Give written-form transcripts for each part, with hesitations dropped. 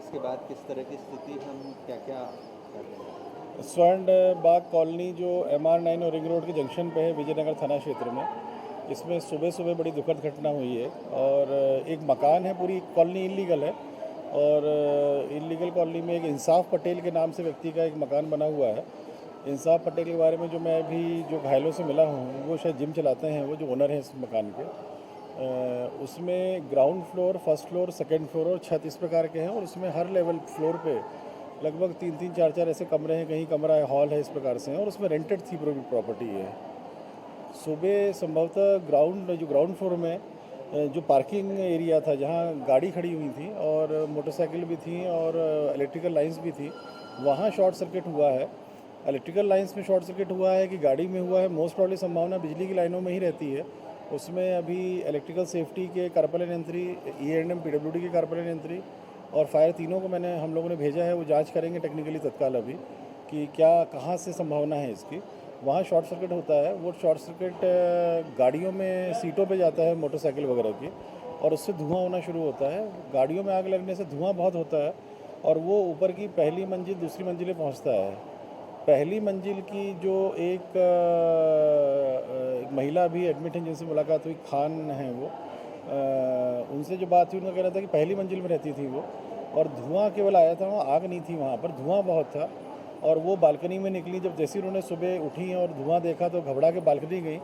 उसके बाद किस तरह की स्थिति, हम क्या क्या कर रहे हैं? स्वर्ण बाग कॉलोनी जो MR9 और रिंग रोड के जंक्शन पे है, विजयनगर थाना क्षेत्र में, इसमें सुबह सुबह बड़ी दुखद घटना हुई है। और एक मकान है, पूरी कॉलोनी इलीगल है, और इलीगल कॉलोनी में एक इंसाफ पटेल के नाम से व्यक्ति का एक मकान बना हुआ है। इंसाफ पटेल के बारे में जो मैं अभी जो घायलों से मिला हूँ, वो शायद जिम चलाते हैं, वो जो ओनर हैं इस मकान के। उसमें ground floor, first floor, second floor और छत इस प्रकार के हैं, और उसमें हर लेवल फ्लोर पे लगभग 3-3, 4-4 ऐसे कमरे हैं, कहीं कमरा है, हॉल है, इस प्रकार से हैं, और उसमें रेंटेड थी पूरी प्रॉपर्टी है। सुबह संभवतः ग्राउंड फ्लोर में जो पार्किंग एरिया था, जहाँ गाड़ी खड़ी हुई थी और मोटरसाइकिल भी थी और इलेक्ट्रिकल लाइंस भी थी, वहाँ शॉर्ट सर्किट हुआ है। इलेक्ट्रिकल लाइंस में शॉर्ट सर्किट हुआ है कि गाड़ी में हुआ है, मोस्ट प्रॉब्ली संभावना बिजली की लाइनों में ही रहती है। उसमें अभी इलेक्ट्रिकल सेफ्टी के कारपालन यंत्री, E&M PWD के कारपालन यंत्री और फायर, तीनों को हम लोगों ने भेजा है। वो जांच करेंगे टेक्निकली तत्काल अभी कि क्या कहाँ से संभावना है इसकी। वहाँ शॉर्ट सर्किट होता है, वो शॉर्ट सर्किट गाड़ियों में सीटों पे जाता है, मोटरसाइकिल वगैरह की, और उससे धुआं होना शुरू होता है। गाड़ियों में आग लगने से धुआं बहुत होता है, और वो ऊपर की पहली मंजिल, दूसरी मंजिलें पहुँचता है। पहली मंजिल की जो एक महिला भी एडमिट हैं, जिनसे मुलाकात हुई, खान हैं वो, उनसे जो बात हुई, उनका कहना था कि पहली मंजिल में रहती थी वो, और धुआं केवल आया था, वहाँ आग नहीं थी, वहाँ पर धुआं बहुत था। और वो बालकनी में निकली, जब जैसे उन्होंने सुबह उठी और धुआं देखा तो घबरा के बालकनी गई।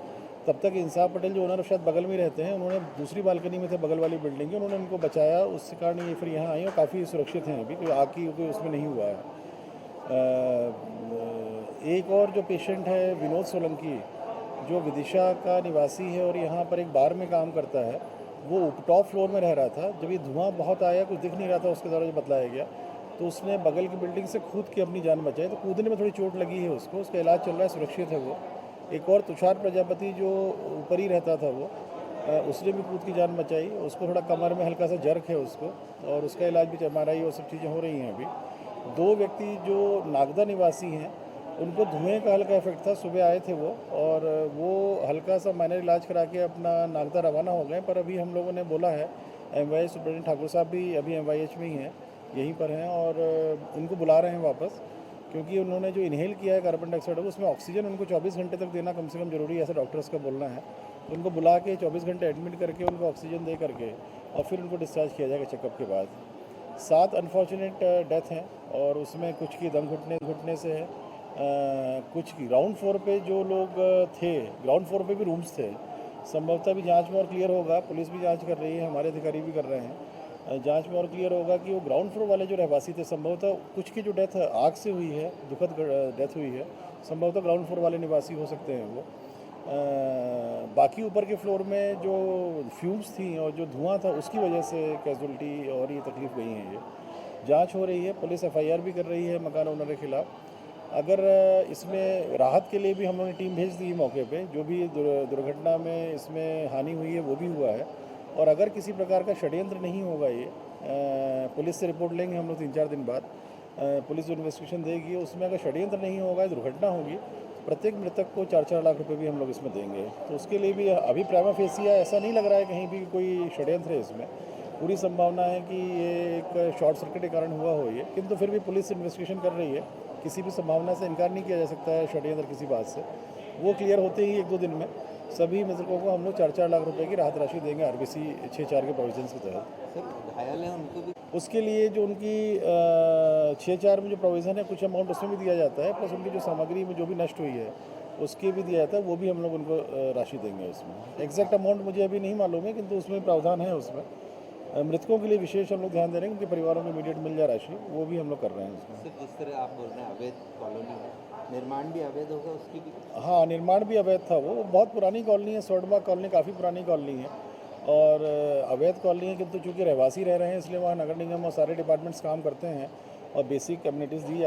तब तक इंसाफ पटेल जो ओनर शायद बगल में रहते हैं, उन्होंने दूसरी बालकनी में थे, बगल वाली बिल्डिंग की, उन्होंने उनको बचाया। उसके कारण ये फिर यहाँ आई और काफ़ी सुरक्षित हैं अभी, कोई आग की कोई उसमें नहीं हुआ है। एक और जो पेशेंट है, विनोद सोलंकी, जो विदिशा का निवासी है और यहाँ पर एक बार में काम करता है, वो टॉप फ्लोर में रह रहा था। जब ये धुआं बहुत आया, कुछ दिख नहीं रहा था उसके द्वारा जो बतलाया गया, तो उसने बगल की बिल्डिंग से कूद के अपनी जान बचाई। तो कूदने में थोड़ी चोट लगी है उसको, उसका इलाज चल रहा है, सुरक्षित है वो। एक और तुषार प्रजापति जो ऊपर ही रहता था वो, उसने भी कूद की जान बचाई। उसको थोड़ा कमर में हल्का सा जर्क है उसको, और उसका इलाज भी MRI और सब चीज़ें हो रही हैं अभी। दो व्यक्ति जो नागदा निवासी हैं, उनको धुएं का हल्का इफेक्ट था, सुबह आए थे वो, और वो हल्का सा माइनर इलाज करा के अपना नागदा रवाना हो गए। पर अभी हम लोगों ने बोला है, MYH सुप्रिटेंडेंट ठाकुर साहब भी अभी MYH में ही हैं, यहीं पर हैं, और उनको बुला रहे हैं वापस, क्योंकि उन्होंने जो इनहेल किया है कार्बन डाइऑक्साइड, उसमें ऑक्सीजन उनको 24 घंटे तक देना कम से कम ज़रूरी है, ऐसा डॉक्टर्स का बोलना है। तो उनको बुला के 24 घंटे एडमिट करके उनको ऑक्सीजन दे करके और फिर उनको डिस्चार्ज किया जाएगा चेकअप के बाद। 7 अनफॉर्चुनेट डेथ हैं, और उसमें कुछ की दम घुटने से है। कुछ की ग्राउंड फ्लोर पे जो लोग थे, ग्राउंड फ्लोर पे भी रूम्स थे। संभवतः भी जांच में और क्लियर होगा, पुलिस भी जांच कर रही है, हमारे अधिकारी भी कर रहे हैं। जांच में और क्लियर होगा कि वो ग्राउंड फ्लोर वाले जो रहवासी थे, संभवतः कुछ की जो डेथ आग से हुई है, दुखद डेथ हुई है, संभवतः ग्राउंड फ्लोर वाले निवासी हो सकते हैं वो। बाकी ऊपर के फ्लोर में जो फ्यूम्स थी और जो धुआं था, उसकी वजह से कैजुअल्टी और ये तकलीफ गई हैं। ये जांच हो रही है, पुलिस FIR भी कर रही है मकान ओनर के खिलाफ। अगर इसमें राहत के लिए भी हम लोगों ने टीम भेज दी मौके पे, जो भी दुर्घटना में इसमें हानि हुई है वो भी हुआ है। और अगर किसी प्रकार का षड्यंत्र नहीं होगा, ये पुलिस से रिपोर्ट लेंगे हम लोग 3-4 दिन बाद। पुलिस जो इन्वेस्टिगेशन देगी, उसमें अगर षड्यंत्र नहीं होगा, दुर्घटना होगी, प्रत्येक मृतक को 4-4 लाख रुपए भी हम लोग इसमें देंगे। तो उसके लिए भी अभी प्राइमा फेसिया ऐसा नहीं लग रहा है कहीं भी कोई षड्यंत्र है इसमें। पूरी संभावना है कि ये एक शॉर्ट सर्किट के कारण हुआ हो ये, किंतु फिर भी पुलिस इन्वेस्टिगेशन कर रही है। किसी भी संभावना से इनकार नहीं किया जा सकता है षड्यंत्र किसी बात से। वो क्लियर होते ही 1-2 दिन में सभी मृतकों को हम लोग 4-4 लाख रुपए की राहत राशि देंगे RBC 6-4 के प्रोविजंस के तहत। सर, घायल हैं उनको भी? उसके लिए जो उनकी 6-4 में जो प्रोविज़न है, कुछ अमाउंट उसमें भी दिया जाता है, प्लस उनकी जो सामग्री में जो भी नष्ट हुई है उसके भी दिया जाता है, वो भी हम लोग उनको राशि देंगे उसमें। एग्जैक्ट अमाउंट मुझे अभी नहीं मालूम है, किंतु उसमें प्रावधान है उसमें। मृतकों के लिए विशेष हम लोग ध्यान दे रहे हैं, उनके परिवारों को इमीडिएट मिल जाए राशि, वो भी हम लोग कर रहे हैं उसमें। सर, जिस तरह आप बोल रहे हैं अवैध कॉलोनी है, निर्माण भी अवैध होगा उसकी भी? हाँ, निर्माण भी अवैध था। वो बहुत पुरानी कॉलोनी है, स्वर्णबाग कॉलोनी काफ़ी पुरानी कॉलोनी है, और अवैध कॉलोनी है, किंतु चूँकि रहवासी रह रहे हैं इसलिए वहाँ नगर निगम और सारे डिपार्टमेंट्स काम करते हैं और बेसिक कम्युनिटीज़ दी